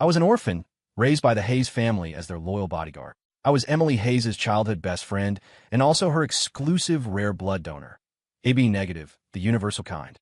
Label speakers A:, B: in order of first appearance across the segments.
A: I was an orphan, raised by the Hayes family as their loyal bodyguard. I was Emily Hayes' childhood best friend and also her exclusive rare blood donor. AB negative, the universal kind.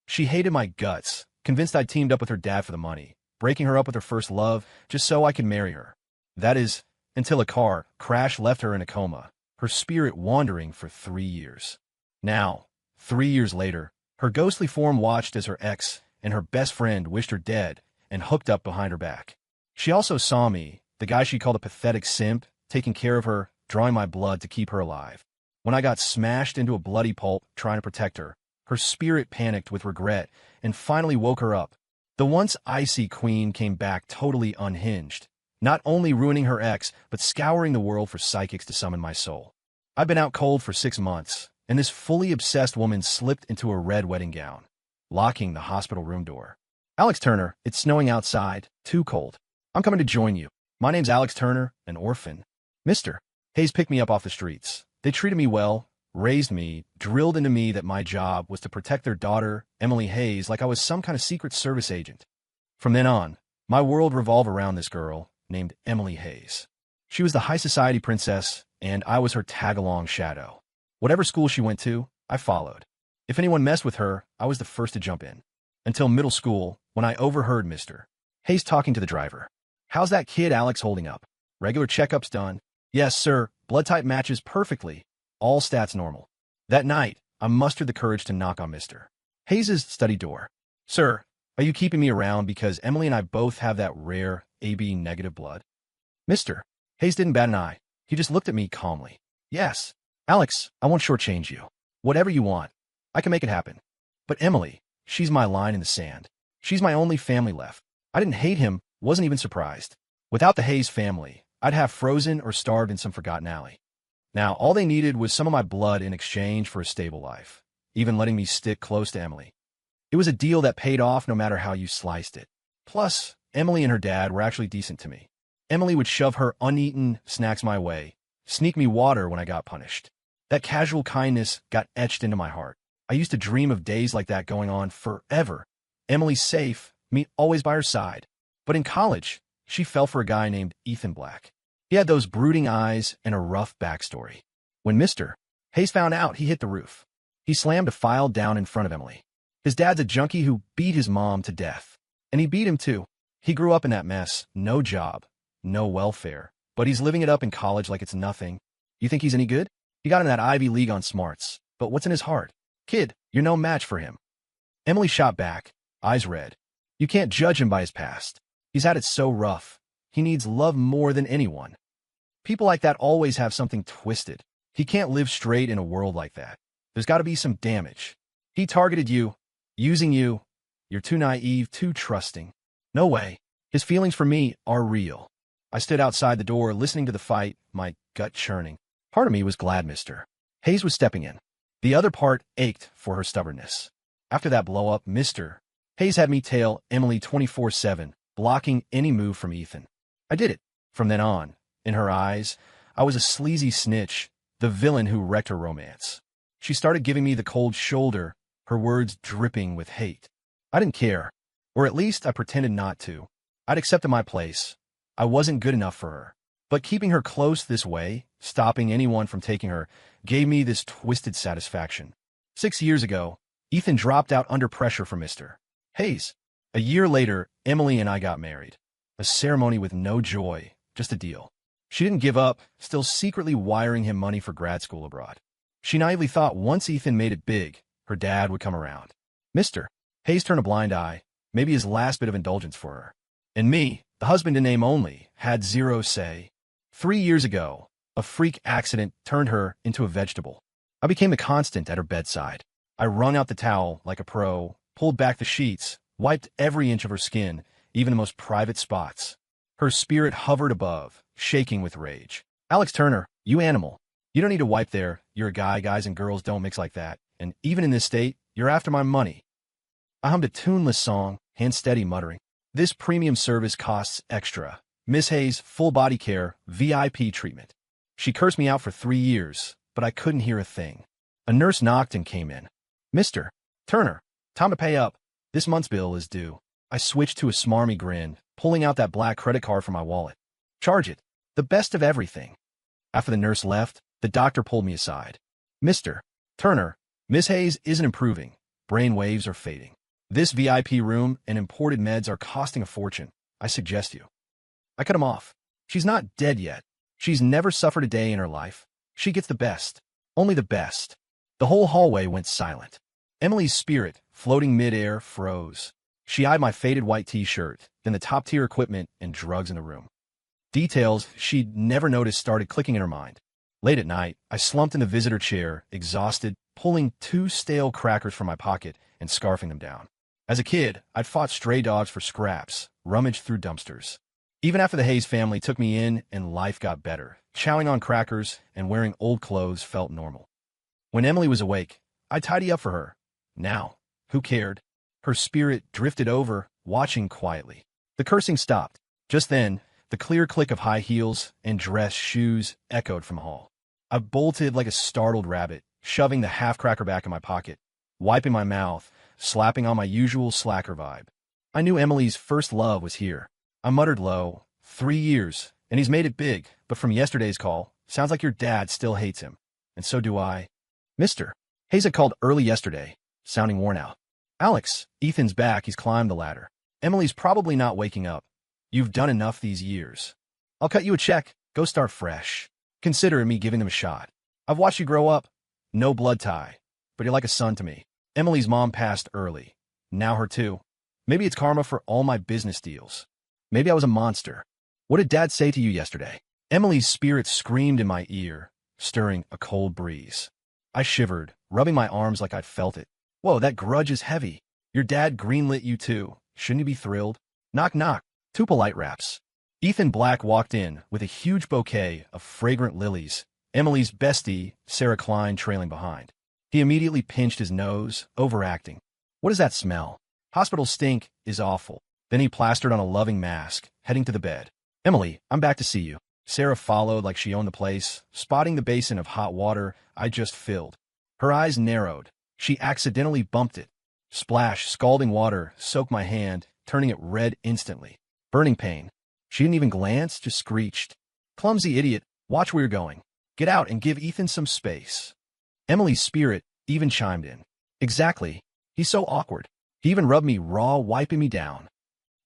A: She hated my guts, convinced I'd teamed up with her dad for the money, breaking her up with her first love just so I could marry her. That is, until a car crash left her in a coma, her spirit wandering for 3 years. Now, 3 years later, her ghostly form watched as her ex and her best friend wished her dead and hooked up behind her back. She also saw me, the guy she called a pathetic simp, taking care of her, drawing my blood to keep her alive. When I got smashed into a bloody pulp trying to protect her, her spirit panicked with regret and finally woke her up. The once icy queen came back totally unhinged, not only ruining her ex, but scouring the world for psychics to summon my soul. I've been out cold for 6 months, and this fully obsessed woman slipped into a red wedding gown, locking the hospital room door. Alex Turner, it's snowing outside, too cold. I'm coming to join you. My name's Alex Turner, an orphan. Mr. Hayes picked me up off the streets. They treated me well, raised me, drilled into me that my job was to protect their daughter, Emily Hayes, like I was some kind of Secret Service agent. From then on, my world revolved around this girl named Emily Hayes. She was the high society princess, and I was her tag-along shadow. Whatever school she went to, I followed. If anyone messed with her, I was the first to jump in. Until middle school, when I overheard Mr. Hayes talking to the driver. "How's that kid Alex holding up? Regular checkups done?" "Yes, sir. Blood type matches perfectly. All stats normal." That night, I mustered the courage to knock on Mr. Hayes' study door. "Sir, are you keeping me around because Emily and I both have that rare AB negative blood?" Mr. Hayes didn't bat an eye. He just looked at me calmly. "Yes. Alex, I won't shortchange you. Whatever you want, I can make it happen. But Emily, she's my line in the sand. She's my only family left." I didn't hate him, wasn't even surprised. Without the Hayes family, I'd have frozen or starved in some forgotten alley. Now, all they needed was some of my blood in exchange for a stable life, even letting me stick close to Emily. It was a deal that paid off no matter how you sliced it. Plus, Emily and her dad were actually decent to me. Emily would shove her uneaten snacks my way, sneak me water when I got punished. That casual kindness got etched into my heart. I used to dream of days like that going on forever. Emily's safe, me always by her side. But in college, she fell for a guy named Ethan Black. He had those brooding eyes and a rough backstory. When Mr. Hayes found out, he hit the roof. He slammed a file down in front of Emily. His dad's a junkie who beat his mom to death. And he beat him too. He grew up in that mess, no job, no welfare. But he's living it up in college like it's nothing. You think he's any good? He got in that Ivy League on smarts. But what's in his heart? Kid, you're no match for him. Emily shot back, eyes red. You can't judge him by his past. He's had it so rough. He needs love more than anyone. People like that always have something twisted. He can't live straight in a world like that. There's got to be some damage. He targeted you, using you. You're too naive, too trusting. No way. His feelings for me are real. I stood outside the door listening to the fight, my gut churning. Part of me was glad Mr. Hayes was stepping in. The other part ached for her stubbornness. After that blow-up, Mr. Hayes had me tail Emily 24/7, blocking any move from Ethan. I did it. From then on, in her eyes, I was a sleazy snitch, the villain who wrecked her romance. She started giving me the cold shoulder, her words dripping with hate. I didn't care, or at least I pretended not to. I'd accepted my place. I wasn't good enough for her. But keeping her close this way, stopping anyone from taking her, gave me this twisted satisfaction. 6 years ago, Ethan dropped out under pressure from Mr. Hayes. A year later, Emily and I got married. A ceremony with no joy, just a deal. She didn't give up, still secretly wiring him money for grad school abroad. She naively thought once Ethan made it big, her dad would come around. Mr. Hayes turned a blind eye, maybe his last bit of indulgence for her. And me, the husband in name only, had zero say. 3 years ago, a freak accident turned her into a vegetable. I became a constant at her bedside. I wrung out the towel like a pro, pulled back the sheets, wiped every inch of her skin, even the most private spots. Her spirit hovered above, shaking with rage. "Alex Turner, you animal. You don't need to wipe there. You're a guy. Guys and girls don't mix like that. And even in this state, you're after my money." I hummed a tuneless song, hand steady muttering. "This premium service costs extra. Miss Hayes, full body care, VIP treatment." She cursed me out for 3 years, but I couldn't hear a thing. A nurse knocked and came in. "Mr. Turner, time to pay up. This month's bill is due." I switched to a smarmy grin, pulling out that black credit card from my wallet. Charge it. The best of everything. After the nurse left, the doctor pulled me aside. Mr. Turner, Miss Hayes isn't improving. Brain waves are fading. This VIP room and imported meds are costing a fortune. I suggest you. I cut him off. She's not dead yet. She's never suffered a day in her life. She gets the best. Only the best. The whole hallway went silent. Emily's spirit, floating mid-air, froze. She eyed my faded white t-shirt, then the top-tier equipment and drugs in the room. Details she'd never noticed started clicking in her mind. Late at night, I slumped in the visitor chair, exhausted, pulling 2 stale crackers from my pocket and scarfing them down. As a kid, I'd fought stray dogs for scraps, rummaged through dumpsters. Even after the Hayes family took me in and life got better, chowing on crackers and wearing old clothes felt normal. When Emily was awake, I'd tidy up for her. Now, who cared? Her spirit drifted over, watching quietly. The cursing stopped. Just then, the clear click of high heels and dress shoes echoed from the hall. I bolted like a startled rabbit, shoving the half-cracker back in my pocket, wiping my mouth, slapping on my usual slacker vibe. I knew Emily's first love was here. I muttered low, 3 years, and he's made it big, but from yesterday's call, sounds like your dad still hates him. And so do I. Mr. Hayes had called early yesterday, sounding worn out. Alex, Ethan's back, he's climbed the ladder. Emily's probably not waking up. You've done enough these years. I'll cut you a check, go start fresh. Consider me giving them a shot. I've watched you grow up. No blood tie, but you're like a son to me. Emily's mom passed early. Now her too. Maybe it's karma for all my business deals. Maybe I was a monster. What did Dad say to you yesterday? Emily's spirit screamed in my ear, stirring a cold breeze. I shivered, rubbing my arms like I'd felt it. Whoa, that grudge is heavy. Your dad greenlit you too. Shouldn't you be thrilled? Knock knock. 2 polite raps. Ethan Black walked in with a huge bouquet of fragrant lilies, Emily's bestie, Sarah Klein, trailing behind. He immediately pinched his nose, overacting. What does that smell? Hospital stink is awful. Then he plastered on a loving mask, heading to the bed. Emily, I'm back to see you. Sarah followed like she owned the place, spotting the basin of hot water I just filled. Her eyes narrowed. She accidentally bumped it. Splash, scalding water soaked my hand, turning it red instantly. Burning pain. She didn't even glance, just screeched. Clumsy idiot, watch where you're going. Get out and give Ethan some space. Emily's spirit even chimed in. Exactly. He's so awkward. He even rubbed me raw, wiping me down.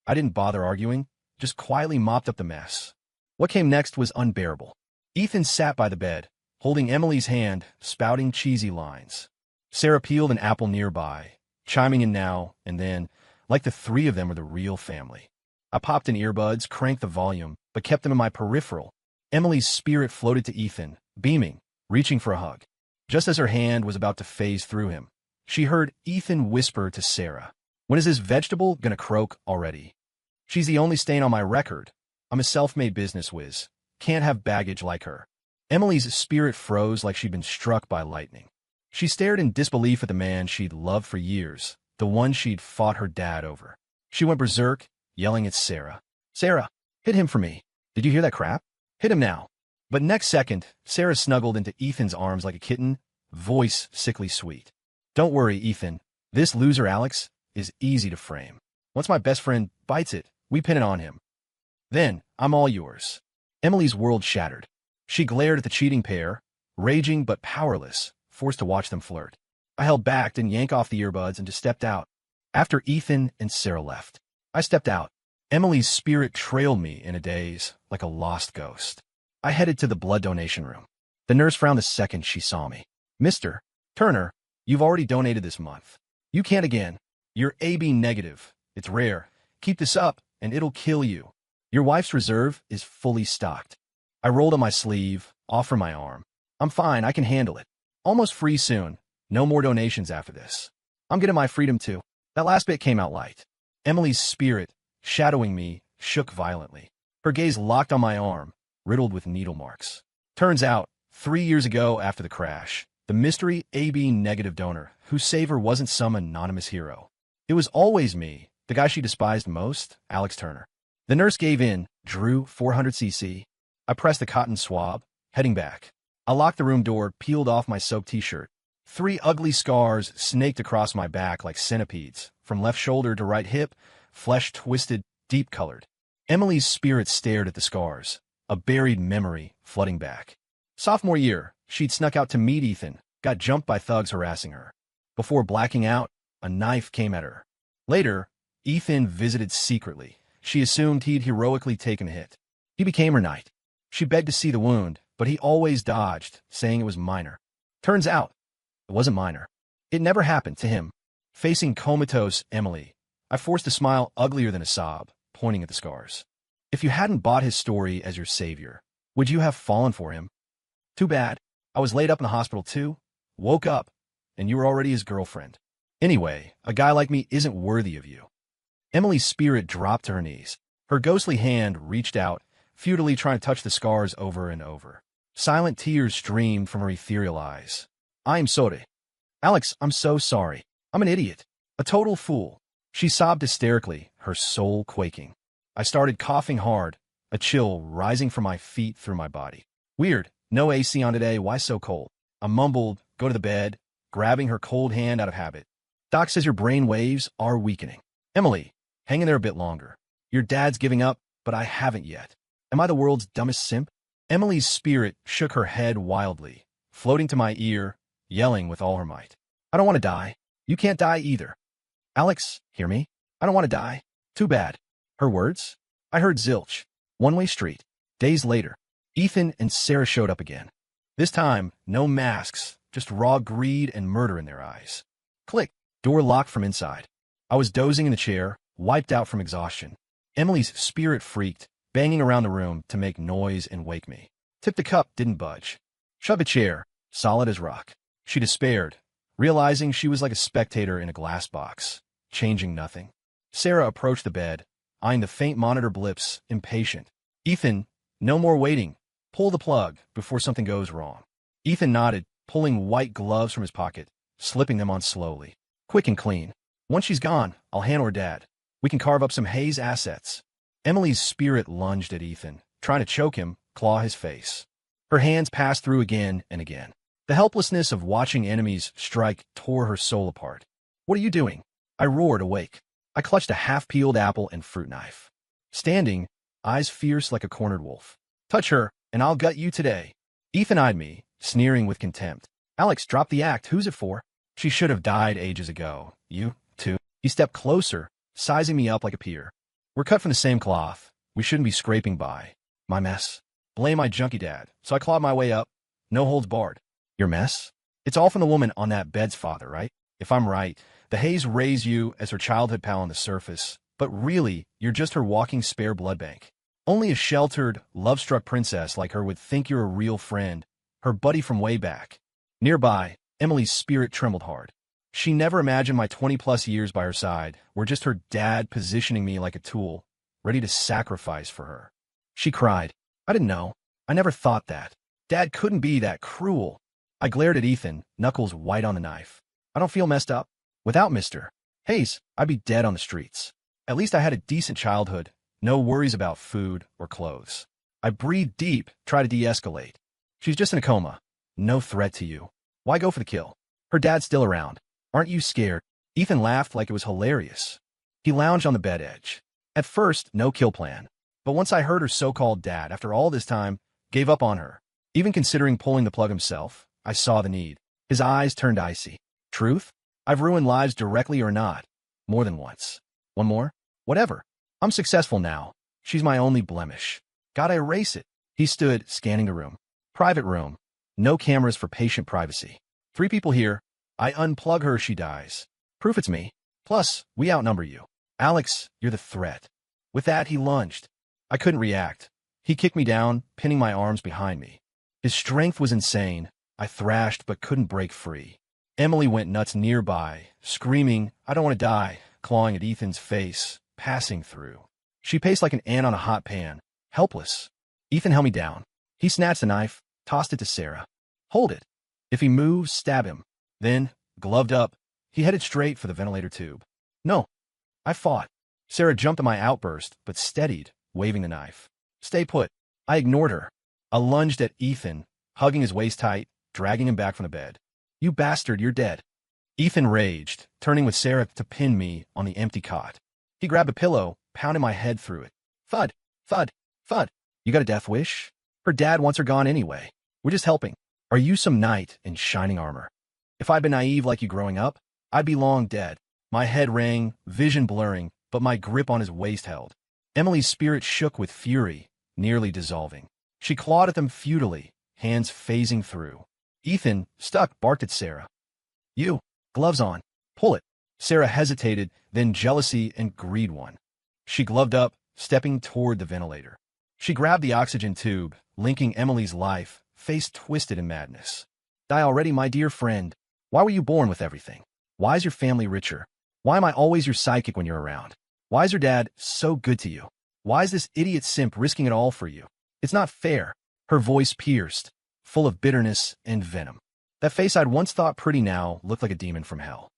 A: I didn't bother arguing, just quietly mopped up the mess. What came next was unbearable. Ethan sat by the bed, holding Emily's hand, spouting cheesy lines. Sarah peeled an apple nearby, chiming in now and then, like the 3 of them were the real family. I popped in earbuds, cranked the volume, but kept them in my peripheral. Emily's spirit floated to Ethan, beaming, reaching for a hug. Just as her hand was about to phase through him, she heard Ethan whisper to Sarah, "When is this vegetable gonna croak already? She's the only stain on my record. I'm a self-made business whiz. Can't have baggage like her." Emily's spirit froze like she'd been struck by lightning. She stared in disbelief at the man she'd loved for years, the one she'd fought her dad over. She went berserk, yelling at Sarah. "Sarah, hit him for me. Did you hear that crap? Hit him now." But next second, Sarah snuggled into Ethan's arms like a kitten, voice sickly sweet. "Don't worry, Ethan. This loser Alex is easy to frame. Once my best friend bites it, we pin it on him. Then I'm all yours." Emily's world shattered. She glared at the cheating pair, raging but powerless, forced to watch them flirt. I held back and yanked off the earbuds and just stepped out. After Ethan and Sarah left, I stepped out. Emily's spirit trailed me in a daze, like a lost ghost. I headed to the blood donation room. The nurse frowned the second she saw me. "Mr. Turner, you've already donated this month. You can't again. You're AB negative. It's rare. Keep this up, and it'll kill you. Your wife's reserve is fully stocked." I rolled up my sleeve, offered my arm. "I'm fine, I can handle it. Almost free soon. No more donations after this. I'm getting my freedom too." That last bit came out light. Emily's spirit, shadowing me, shook violently. Her gaze locked on my arm, riddled with needle marks. Turns out, 3 years ago after the crash, the mystery AB negative donor whose saver wasn't some anonymous hero. It was always me, the guy she despised most, Alex Turner. The nurse gave in, drew 400cc. I pressed the cotton swab, heading back. I locked the room door, peeled off my soaked t-shirt. 3 ugly scars snaked across my back like centipedes, from left shoulder to right hip, flesh twisted, deep-colored. Emily's spirit stared at the scars, a buried memory flooding back. Sophomore year, she'd snuck out to meet Ethan, got jumped by thugs harassing her. Before blacking out, a knife came at her. Later, Ethan visited secretly. She assumed he'd heroically taken a hit. He became her knight. She begged to see the wound, but he always dodged, saying it was minor. Turns out, it wasn't minor. It never happened to him. Facing comatose Emily, I forced a smile uglier than a sob, pointing at the scars. If you hadn't bought his story as your savior, would you have fallen for him? Too bad. I was laid up in the hospital too, woke up, and you were already his girlfriend. Anyway, a guy like me isn't worthy of you. Emily's spirit dropped to her knees. Her ghostly hand reached out, futilely trying to touch the scars over and over. Silent tears streamed from her ethereal eyes. I'm sorry. Alex, I'm so sorry. I'm an idiot. A total fool. She sobbed hysterically, her soul quaking. I started coughing hard, a chill rising from my feet through my body. Weird. No AC on today. Why so cold? I mumbled, go to the bed, grabbing her cold hand out of habit. Doc says your brain waves are weakening. Emily, hang in there a bit longer. Your dad's giving up, but I haven't yet. Am I the world's dumbest simp? Emily's spirit shook her head wildly, floating to my ear, yelling with all her might. I don't want to die. You can't die either. Alex, hear me? I don't want to die. Too bad. Her words? I heard zilch. One-way street. Days later, Ethan and Sarah showed up again. This time, no masks, just raw greed and murder in their eyes. Click. Door locked from inside. I was dozing in the chair, wiped out from exhaustion. Emily's spirit freaked, banging around the room to make noise and wake me. Tip the cup didn't budge. Shove a chair, solid as rock. She despaired, realizing she was like a spectator in a glass box, changing nothing. Sarah approached the bed, eyeing the faint monitor blips, impatient. Ethan, no more waiting. Pull the plug before something goes wrong. Ethan nodded, pulling white gloves from his pocket, slipping them on slowly. Quick and clean. Once she's gone, I'll handle her dad. We can carve up some Hayes assets. Emily's spirit lunged at Ethan, trying to choke him, claw his face. Her hands passed through again and again. The helplessness of watching enemies strike tore her soul apart. What are you doing? I roared, awake. I clutched a half-peeled apple and fruit knife. Standing, eyes fierce like a cornered wolf. Touch her, and I'll gut you today. Ethan eyed me, sneering with contempt. Alex, drop the act. Who's it for? She should have died ages ago. You, too. He stepped closer, sizing me up like a peer. We're cut from the same cloth. We shouldn't be scraping by. My mess. Blame my junkie dad. So I clawed my way up. No holds barred. Your mess? It's all from the woman on that bed's father, right? If I'm right, the Hayes raise you as her childhood pal on the surface, but really, you're just her walking spare blood bank. Only a sheltered, love-struck princess like her would think you're a real friend, her buddy from way back. Nearby, Emily's spirit trembled hard. She never imagined my 20-plus years by her side were just her dad positioning me like a tool, ready to sacrifice for her. She cried. I didn't know. I never thought that. Dad couldn't be that cruel. I glared at Ethan, knuckles white on the knife. I don't feel messed up. Without Mr. Hayes, I'd be dead on the streets. At least I had a decent childhood, no worries about food or clothes. I breathed deep, try to de-escalate. She's just in a coma. No threat to you. Why go for the kill? Her dad's still around. Aren't you scared? Ethan laughed like it was hilarious. He lounged on the bed edge. At first, no kill plan. But once I heard her so-called dad, after all this time, gave up on her. Even considering pulling the plug himself, I saw the need. His eyes turned icy. Truth? I've ruined lives directly or not. More than once. One more? Whatever. I'm successful now. She's my only blemish. Gotta erase it. He stood, scanning the room. Private room. No cameras for patient privacy. 3 people here. I unplug her, she dies. Proof it's me. Plus, we outnumber you. Alex, you're the threat. With that, he lunged. I couldn't react. He kicked me down, pinning my arms behind me. His strength was insane. I thrashed but couldn't break free. Emily went nuts nearby, screaming, I don't want to die, clawing at Ethan's face, passing through. She paced like an ant on a hot pan, helpless. Ethan held me down. He snatched the knife, tossed it to Sarah. Hold it. If he moves, stab him. Then, gloved up, he headed straight for the ventilator tube. No. I fought. Sarah jumped at my outburst, but steadied, waving the knife. Stay put. I ignored her. I lunged at Ethan, hugging his waist tight, dragging him back from the bed. You bastard, you're dead. Ethan raged, turning with Sarah to pin me on the empty cot. He grabbed a pillow, pounding my head through it. Thud, thud, thud. You got a death wish? Her dad wants her gone anyway. We're just helping. Are you some knight in shining armor? If I'd been naive like you growing up, I'd be long dead. My head rang, vision blurring, but my grip on his waist held. Emily's spirit shook with fury, nearly dissolving. She clawed at them futilely, hands phasing through. Ethan, stuck, barked at Sarah. You, gloves on. Pull it. Sarah hesitated, then jealousy and greed won. She gloved up, stepping toward the ventilator. She grabbed the oxygen tube, linking Emily's life, face twisted in madness. Die already, my dear friend. Why were you born with everything? Why is your family richer? Why am I always your sidekick when you're around? Why is your dad so good to you? Why is this idiot simp risking it all for you? It's not fair. Her voice pierced, full of bitterness and venom. That face I'd once thought pretty now looked like a demon from hell.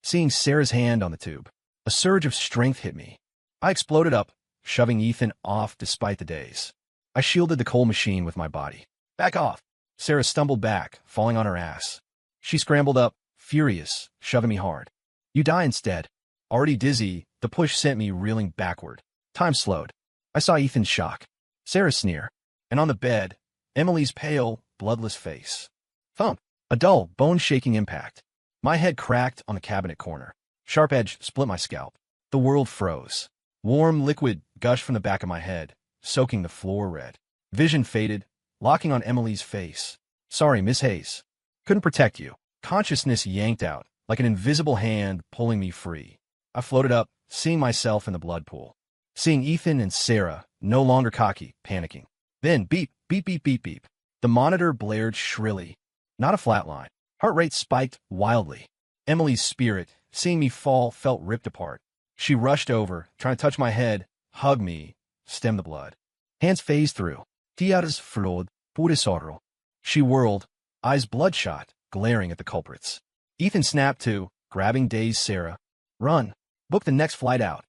A: Seeing Sarah's hand on the tube, a surge of strength hit me. I exploded up, shoving Ethan off despite the daze. I shielded the cold machine with my body. Back off. Sarah stumbled back, falling on her ass. She scrambled up, furious, shoving me hard. You die instead. Already dizzy, the push sent me reeling backward. Time slowed. I saw Ethan's shock, Sarah's sneer, and on the bed, Emily's pale, bloodless face. Thump. A dull, bone-shaking impact. My head cracked on the cabinet corner. Sharp edge split my scalp. The world froze. Warm liquid gushed from the back of my head, soaking the floor red. Vision faded, locking on Emily's face. Sorry, Miss Hayes. Couldn't protect you. Consciousness yanked out, like an invisible hand pulling me free. I floated up, seeing myself in the blood pool. Seeing Ethan and Sarah, no longer cocky, panicking. Then beep, beep, beep, beep, beep. The monitor blared shrilly. Not a flat line. Heart rate spiked wildly. Emily's spirit, seeing me fall, felt ripped apart. She rushed over, trying to touch my head, hug me, stem the blood. Hands phased through. Tiaras flowed, pure sorrow. She whirled, eyes bloodshot, glaring at the culprits. Ethan snapped to, grabbing dazed Sarah. Run. Book the next flight out.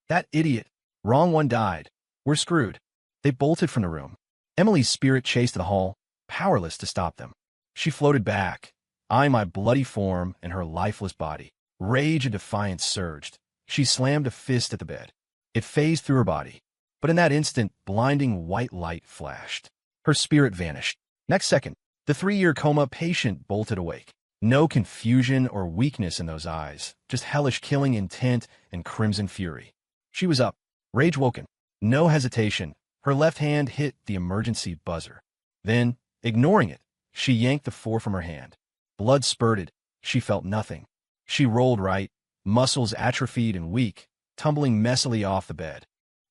A: That idiot. Wrong one died. We're screwed. They bolted from the room. Emily's spirit chased the hall, powerless to stop them. She floated back, eyeing my bloody form and her lifeless body. Rage and defiance surged. She slammed a fist at the bed. It phased through her body. But in that instant, blinding white light flashed. Her spirit vanished. Next second, the 3-year coma patient bolted awake. No confusion or weakness in those eyes, just hellish killing intent and crimson fury. She was up, rage-woken. No hesitation. Her left hand hit the emergency buzzer. Then, ignoring it, she yanked the 4 from her hand. Blood spurted. She felt nothing. She rolled right, muscles atrophied and weak, tumbling messily off the bed.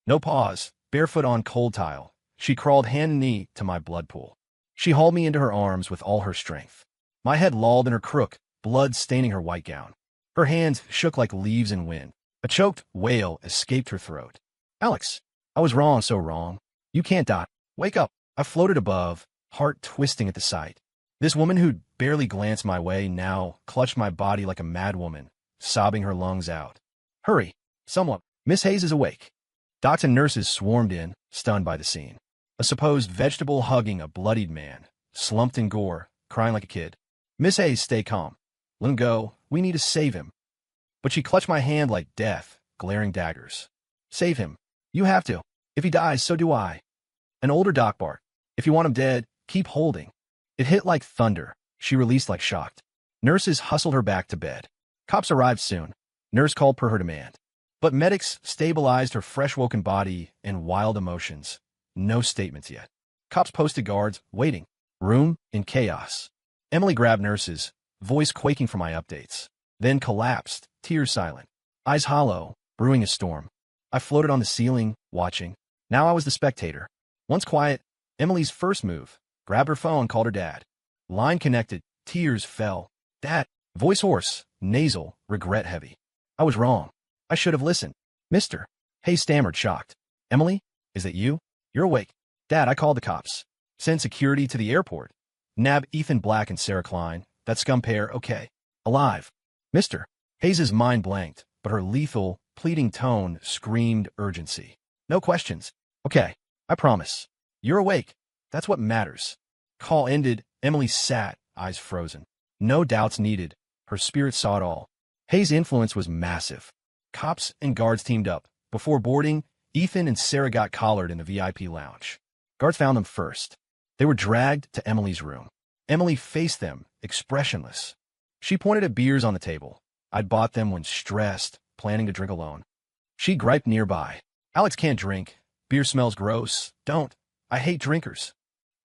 A: No pause, barefoot on cold tile. She crawled hand and knee to my blood pool. She hauled me into her arms with all her strength. My head lolled in her crook, blood staining her white gown. Her hands shook like leaves in wind. A choked wail escaped her throat. Alex, I was wrong, so wrong. You can't die. Wake up. I floated above, heart twisting at the sight. This woman who'd barely glanced my way now clutched my body like a madwoman, sobbing her lungs out. Hurry. Someone. Miss Hayes is awake. Docs and nurses swarmed in, stunned by the scene. A supposed vegetable hugging a bloodied man, slumped in gore, crying like a kid. Miss Hayes, stay calm. Let him go. We need to save him. But she clutched my hand like death, glaring daggers. Save him. You have to. If he dies, so do I. An older doc barked. If you want him dead, keep holding. It hit like thunder. She released like shocked. Nurses hustled her back to bed. Cops arrived soon. Nurse called per her demand. But medics stabilized her fresh-woken body and wild emotions. No statements yet. Cops posted guards, waiting. Room in chaos. Emily grabbed nurses, voice quaking for my updates. Then collapsed, tears silent. Eyes hollow, brewing a storm. I floated on the ceiling, watching. Now I was the spectator. Once quiet, Emily's first move. Grabbed her phone, called her dad. Line connected, tears fell. Dad. Voice hoarse, nasal, regret heavy. I was wrong. I should have listened. Mister. Hayes stammered, shocked. Emily, is that you? You're awake. Dad, I called the cops. Send security to the airport. Nab Ethan Black and Sarah Klein. That scum pair, okay. Alive. Mister. Hayes's mind blanked, but her lethal, pleading tone screamed urgency. No questions. Okay, I promise. You're awake. That's what matters. Call ended, Emily sat, eyes frozen. No doubts needed. Her spirit saw it all. Hayes' influence was massive. Cops and guards teamed up. Before boarding, Ethan and Sarah got collared in the VIP lounge. Guards found them first. They were dragged to Emily's room. Emily faced them, expressionless. She pointed at beers on the table. I'd bought them when stressed, planning to drink alone. She griped nearby. Alex can't drink. Beer smells gross. Don't. I hate drinkers.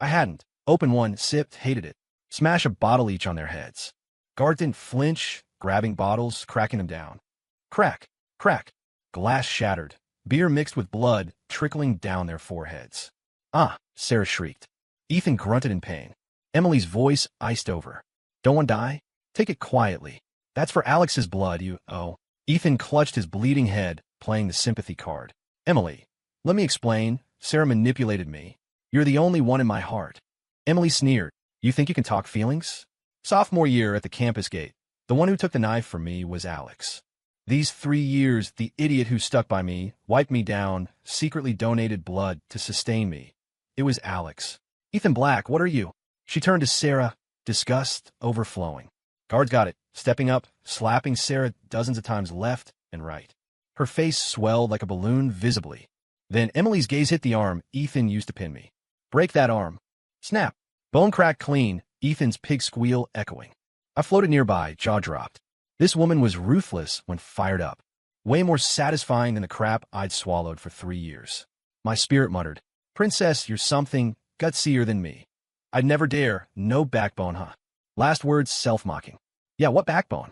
A: I hadn't. Opened one, sipped, hated it. Smash a bottle each on their heads. Guard didn't flinch, grabbing bottles, cracking them down. Crack, crack. Glass shattered. Beer mixed with blood, trickling down their foreheads. Ah, Sarah shrieked. Ethan grunted in pain. Emily's voice iced over. Don't want to die? Take it quietly. That's for Alex's blood, you owe. Ethan clutched his bleeding head, playing the sympathy card. Emily, let me explain. Sarah manipulated me. You're the only one in my heart. Emily sneered. You think you can talk feelings? Sophomore year at the campus gate, the one who took the knife from me was Alex. These 3 years, the idiot who stuck by me, wiped me down, secretly donated blood to sustain me. It was Alex. Ethan Black, what are you? She turned to Sarah, disgust overflowing. Guards got it, stepping up, slapping Sarah dozens of times left and right. Her face swelled like a balloon visibly. Then Emily's gaze hit the arm Ethan used to pin me. Break that arm. Snap. Bone cracked clean, Ethan's pig squeal echoing. I floated nearby, jaw dropped. This woman was ruthless when fired up. Way more satisfying than the crap I'd swallowed for 3 years. My spirit muttered, Princess, you're something gutsier than me. I'd never dare. No backbone, huh? Last words self-mocking. Yeah, what backbone?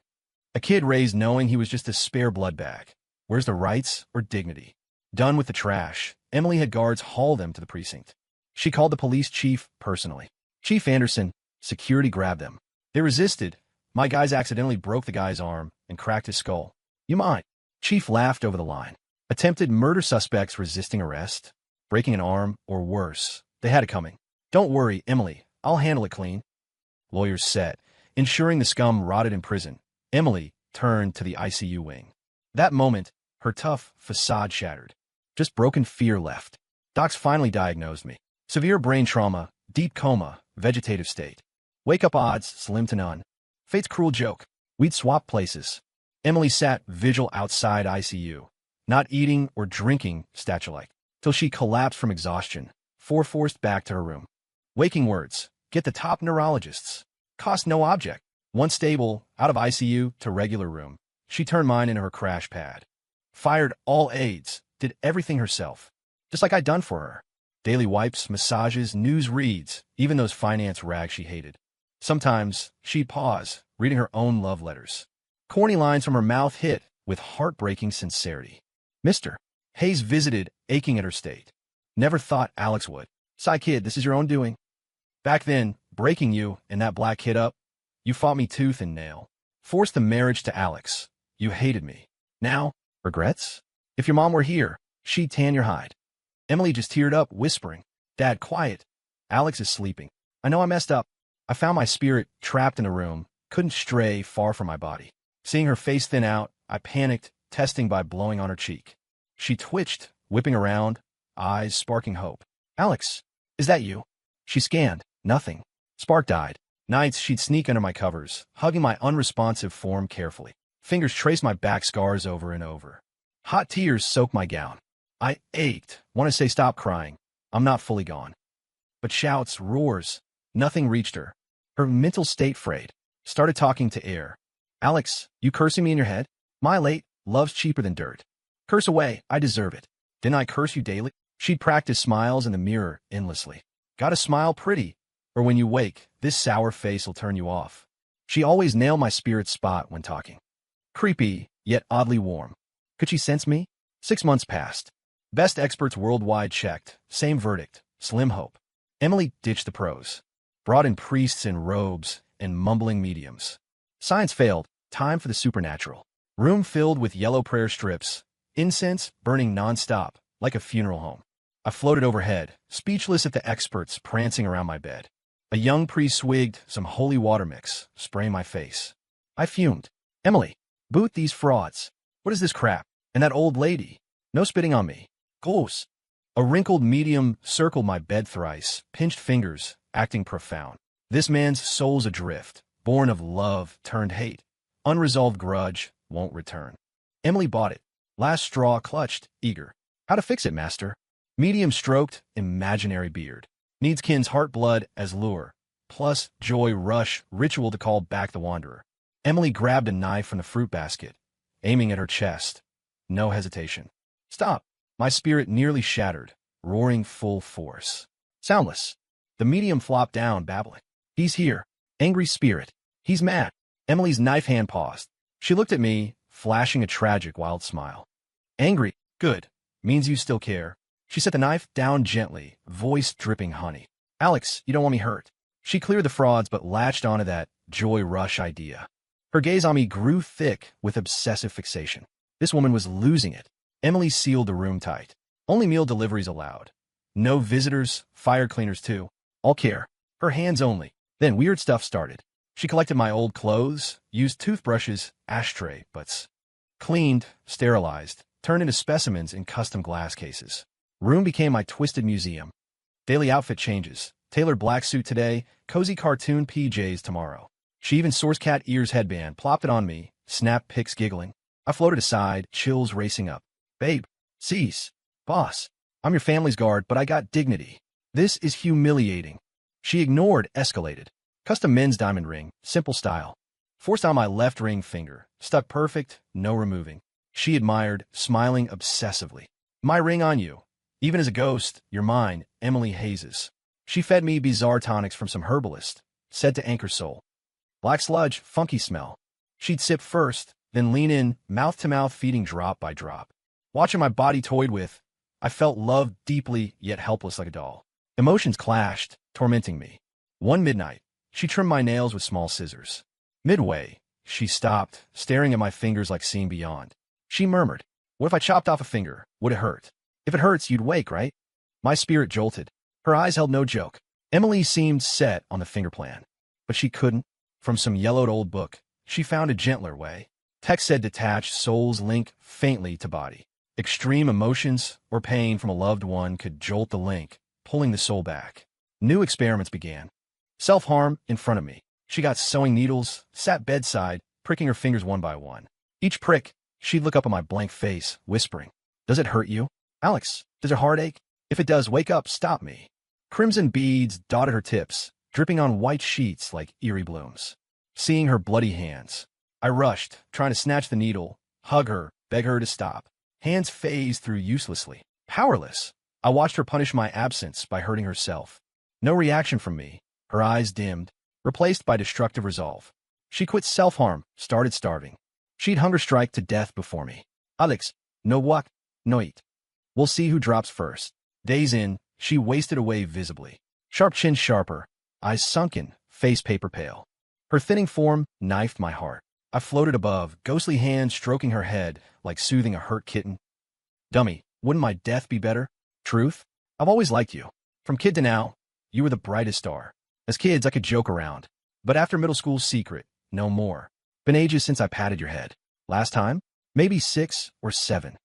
A: A kid raised knowing he was just a spare blood bag. Where's the rights or dignity? Done with the trash, Emily had guards haul them to the precinct. She called the police chief personally. Chief Anderson, security grabbed them. They resisted. My guys accidentally broke the guy's arm and cracked his skull. You might. Chief laughed over the line. Attempted murder suspects resisting arrest, breaking an arm, or worse. They had it coming. Don't worry, Emily. I'll handle it clean. Lawyers set, ensuring the scum rotted in prison. Emily turned to the ICU wing. That moment, her tough facade shattered. Just broken fear left. Docs finally diagnosed me. Severe brain trauma, deep coma, vegetative state. Wake-up odds slim to none. Fate's cruel joke. We'd swap places. Emily sat vigil outside ICU, not eating or drinking statue-like, till she collapsed from exhaustion, forced back to her room. Waking words. Get the top neurologists. Cost no object. Once stable, out of ICU to regular room. She turned mine into her crash pad. Fired all aides. Did everything herself. Just like I'd done for her. Daily wipes, massages, news reads, even those finance rags she hated. Sometimes, she'd pause, reading her own love letters. Corny lines from her mouth hit with heartbreaking sincerity. Mr. Hayes visited, aching at her state. Never thought Alex would. Sigh kid, this is your own doing. Back then, breaking you and that black kid up, you fought me tooth and nail. Forced the marriage to Alex. You hated me. Now, regrets? If your mom were here, she'd tan your hide. Emily just teared up, whispering, Dad, quiet. Alex is sleeping. I know I messed up. I found my spirit trapped in a room, couldn't stray far from my body. Seeing her face thin out, I panicked, testing by blowing on her cheek. She twitched, whipping around, eyes sparking hope. Alex, is that you? She scanned. Nothing. Spark died. Nights, she'd sneak under my covers, hugging my unresponsive form carefully. Fingers traced my back scars over and over. Hot tears soaked my gown. I ached, want to say stop crying. I'm not fully gone. But shouts, roars, nothing reached her. Her mental state frayed. Started talking to air. Alex, you cursing me in your head? My late, love's cheaper than dirt. Curse away, I deserve it. Didn't I curse you daily? She'd practice smiles in the mirror endlessly. Gotta smile pretty, or when you wake, this sour face will turn you off. She always nailed my spirit spot when talking. Creepy, yet oddly warm. Could she sense me? 6 months passed. Best experts worldwide checked. Same verdict. Slim hope. Emily ditched the pros. Brought in priests in robes and mumbling mediums. Science failed. Time for the supernatural. Room filled with yellow prayer strips. Incense burning nonstop, like a funeral home. I floated overhead, speechless at the experts prancing around my bed. A young priest swigged some holy water mix, spraying my face. I fumed. Emily, boot these frauds. What is this crap? And that old lady. No spitting on me. Close. A wrinkled medium circled my bed thrice, pinched fingers, acting profound. This man's soul's adrift, born of love turned hate. Unresolved grudge won't return. Emily bought it. Last straw clutched, eager. How to fix it, master? Medium stroked, imaginary beard. Needs kin's heart blood as lure. Plus, joy rush, ritual to call back the wanderer. Emily grabbed a knife from the fruit basket, aiming at her chest. No hesitation. Stop! My spirit nearly shattered, roaring full force. Soundless. The medium flopped down, babbling. He's here. Angry spirit. He's mad. Emily's knife hand paused. She looked at me, flashing a tragic, wild smile. Angry. Good. Means you still care. She set the knife down gently, voice dripping honey. Alex, you don't want me hurt. She cleared the frauds but latched onto that joy rush idea. Her gaze on me grew thick with obsessive fixation. This woman was losing it. Emily sealed the room tight. Only meal deliveries allowed. No visitors, fire cleaners too. All care. Her hands only. Then weird stuff started. She collected my old clothes, used toothbrushes, ashtray butts. Cleaned, sterilized, turned into specimens in custom glass cases. Room became my twisted museum. Daily outfit changes. Tailored black suit today, cozy cartoon PJs tomorrow. She even sourced cat ears headband, plopped it on me, snap pics giggling. I floated aside, chills racing up. Babe, cease. Boss, I'm your family's guard, but I got dignity. This is humiliating. She ignored, escalated. Custom men's diamond ring, simple style. Forced on my left ring finger, stuck perfect, no removing. She admired, smiling obsessively. My ring on you. Even as a ghost, you're mine, Emily Hayes. She fed me bizarre tonics from some herbalist, said to anchor soul. Black sludge, funky smell. She'd sip first, then lean in, mouth-to-mouth feeding drop by drop. Watching my body toyed with, I felt loved deeply, yet helpless like a doll. Emotions clashed, tormenting me. One midnight, she trimmed my nails with small scissors. Midway, she stopped, staring at my fingers like seeing beyond. She murmured, what if I chopped off a finger? Would it hurt? If it hurts, you'd wake, right? My spirit jolted. Her eyes held no joke. Emily seemed set on the finger plan. But she couldn't. From some yellowed old book, she found a gentler way. Text said detached souls link faintly to body. Extreme emotions or pain from a loved one could jolt the link, pulling the soul back. New experiments began. Self-harm in front of me. She got sewing needles, sat bedside, pricking her fingers one by one. Each prick, she'd look up at my blank face, whispering, does it hurt you? Alex, does your heart ache? If it does, wake up, stop me. Crimson beads dotted her tips, dripping on white sheets like eerie blooms. Seeing her bloody hands, I rushed, trying to snatch the needle, hug her, beg her to stop. Hands phased through uselessly. Powerless. I watched her punish my absence by hurting herself. No reaction from me. Her eyes dimmed, replaced by destructive resolve. She quit self-harm, started starving. She'd hunger strike to death before me. Alex, no walk, no eat. We'll see who drops first. Days in, she wasted away visibly. Sharp chin sharper, eyes sunken, face paper pale. Her thinning form knifed my heart. I floated above, ghostly hands stroking her head like soothing a hurt kitten. Dummy, wouldn't my death be better? Truth? I've always liked you. From kid to now, you were the brightest star. As kids, I could joke around. But after middle school, secret, no more. Been ages since I patted your head. Last time? Maybe 6 or 7.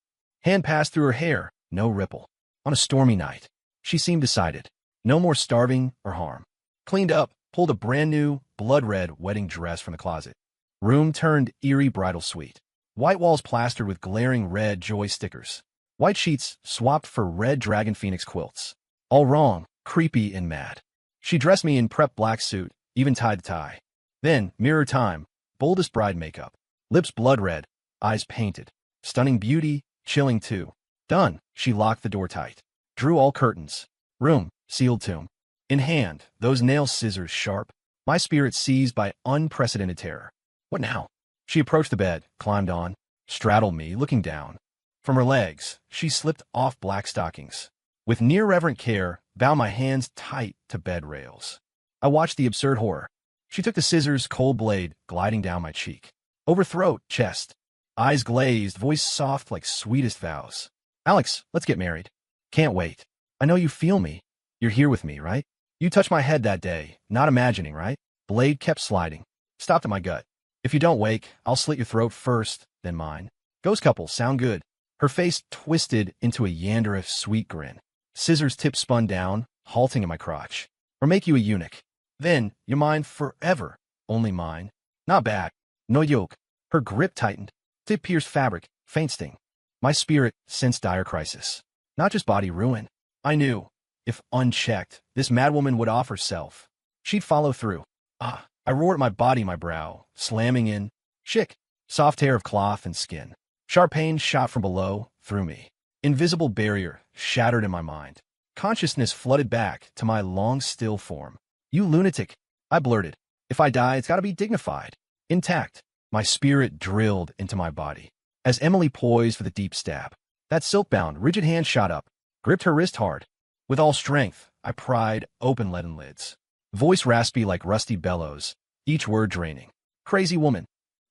A: Hand passed through her hair, no ripple. On a stormy night, she seemed decided. No more starving or harm. Cleaned up, pulled a brand new, blood-red wedding dress from the closet. Room turned eerie bridal suite. White walls plastered with glaring red joy stickers. White sheets swapped for red dragon phoenix quilts. All wrong, creepy and mad. She dressed me in prep black suit, even tied the tie. Then, mirror time, boldest bride makeup. Lips blood red, eyes painted. Stunning beauty, chilling too. Done, she locked the door tight. Drew all curtains. Room, sealed tomb. In hand, those nail scissors sharp. My spirit seized by unprecedented terror. What now? She approached the bed, climbed on, straddled me, looking down. From her legs, she slipped off black stockings. With near-reverent care, bound my hands tight to bed rails. I watched the absurd horror. She took the scissors, cold blade, gliding down my cheek. Over throat, chest. Eyes glazed, voice soft like sweetest vows. Alex, let's get married. Can't wait. I know you feel me. You're here with me, right? You touched my head that day, not imagining, right? Blade kept sliding. Stopped at my gut. If you don't wake, I'll slit your throat first, then mine. Ghost couple, sound good. Her face twisted into a Yanderif sweet grin. Scissors tip spun down, halting in my crotch. Or make you a eunuch. Then, you're mine forever. Only mine. Not bad. No yoke. Her grip tightened. Tip pierced fabric, faint sting. My spirit sensed dire crisis. not just body ruin. I knew, if unchecked, this madwoman would off herself. She'd follow through. Ah, I roared at my body, my brow, slamming in. Chick. Soft hair of cloth and skin. Sharp pain shot from below, through me. Invisible barrier, shattered in my mind. Consciousness flooded back to my long, still form. You lunatic, I blurted. If I die, it's gotta be dignified. Intact. My spirit drilled into my body. As Emily poised for the deep stab, that silk-bound, rigid hand shot up, gripped her wrist hard. With all strength, I pried open leaden lids. Voice raspy like rusty bellows, each word draining. Crazy woman.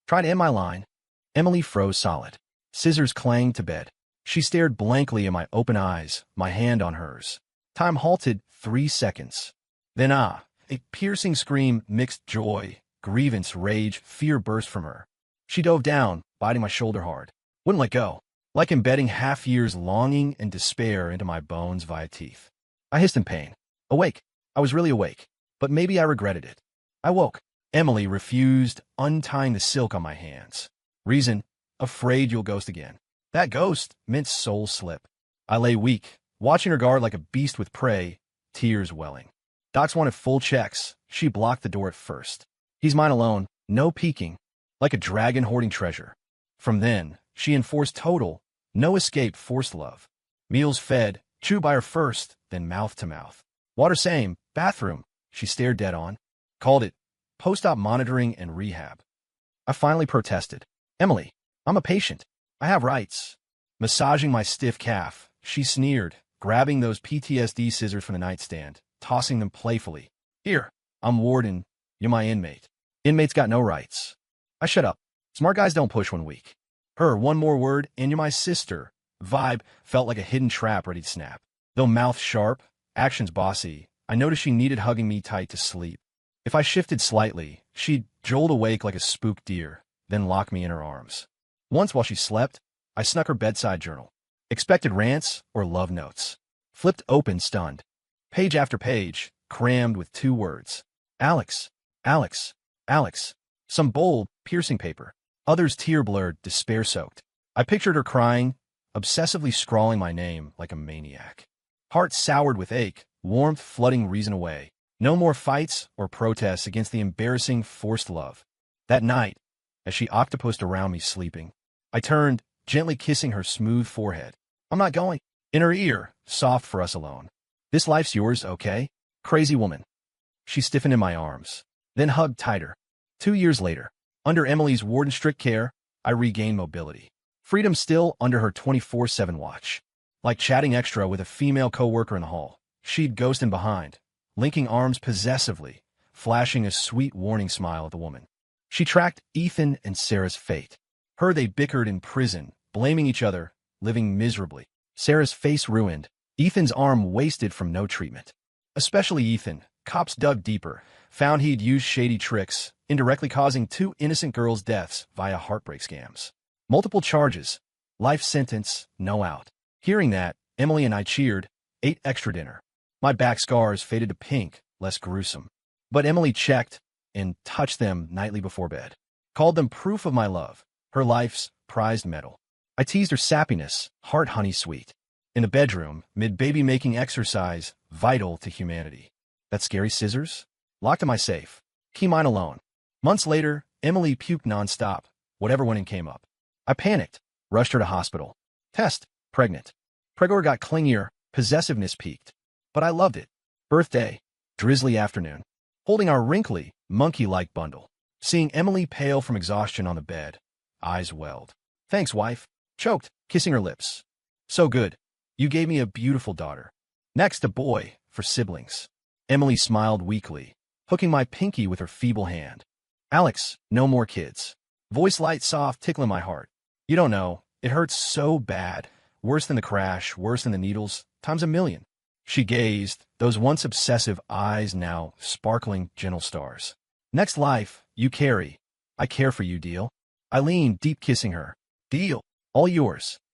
A: Try to end my line. Emily froze solid. Scissors clanged to bed. She stared blankly in my open eyes, my hand on hers. Time halted 3 seconds. Then a piercing scream mixed joy, grievance, rage, fear burst from her. She dove down, biting my shoulder hard. Wouldn't let go, like embedding half years longing and despair into my bones via teeth. I hissed in pain. Awake. I was really awake, but maybe I regretted it. I woke. Emily refused, untying the silk on my hands. Reason, afraid you'll ghost again. That ghost meant soul slip. I lay weak, watching her guard like a beast with prey, tears welling. Docs wanted full checks. She blocked the door at first. He's mine alone, no peeking, like a dragon hoarding treasure. From then, she enforced total, no escape forced love. Meals fed, chewed by her first, then mouth to mouth. Water same, bathroom, she stared dead on. Called it post-op monitoring and rehab. I finally protested. Emily, I'm a patient. I have rights. Massaging my stiff calf, she sneered, grabbing those PTSD scissors from the nightstand, tossing them playfully. Here, I'm warden. You're my inmate. Inmates got no rights. I shut up. Smart guys don't push when weak. Her one more word, and you're my sister. Vibe felt like a hidden trap ready to snap. Though mouth sharp, actions bossy, I noticed she needed hugging me tight to sleep. If I shifted slightly, she'd jolt awake like a spooked deer, then lock me in her arms. Once while she slept, I snuck her bedside journal. Expected rants or love notes. Flipped open, stunned. Page after page, crammed with 2 words. Alex, Alex, Alex. Some bold, piercing paper. Others tear-blurred, despair-soaked. I pictured her crying, obsessively scrawling my name like a maniac. Heart soured with ache, warmth flooding reason away. No more fights or protests against the embarrassing forced love. That night, as she octopused around me sleeping, I turned, gently kissing her smooth forehead. I'm not going. In her ear, soft for us alone. This life's yours, okay? Crazy woman. She stiffened in my arms, then hugged tighter. 2 years later, under Emily's warden's strict care, I regained mobility. Freedom still under her 24/7 watch. Like chatting extra with a female coworker in the hall, she'd ghost in behind, linking arms possessively, flashing a sweet warning smile at the woman. She tracked Ethan and Sarah's fate. Her they bickered in prison, blaming each other, living miserably. Sarah's face ruined, Ethan's arm wasted from no treatment. Especially Ethan, cops dug deeper, found he'd used shady tricks, indirectly causing 2 innocent girls' deaths via heartbreak scams. Multiple charges, life sentence, no out. Hearing that, Emily and I cheered, ate extra dinner. My back scars faded to pink, less gruesome. But Emily checked and touched them nightly before bed. Called them proof of my love, her life's prized medal. I teased her sappiness, heart honey sweet. In the bedroom, mid-baby-making exercise, vital to humanity. That scary scissors? Locked in my safe. Key mine alone. Months later, Emily puked nonstop, whatever went and came up. I panicked, rushed her to hospital. Test, pregnant. Pregor got clingier, possessiveness peaked. But I loved it. Birthday, drizzly afternoon. Holding our wrinkly, monkey-like bundle. Seeing Emily pale from exhaustion on the bed. Eyes welled. Thanks, wife. Choked, kissing her lips. So good. You gave me a beautiful daughter. Next, a boy, for siblings. Emily smiled weakly, hooking my pinky with her feeble hand. Alex, no more kids. Voice light, soft, tickling my heart. You don't know. It hurts so bad. Worse than the crash, worse than the needles, times a million. She gazed, those once obsessive eyes now sparkling gentle stars. Next life, you carry. I care for you, deal. I leaned, deep kissing her. Deal. All yours.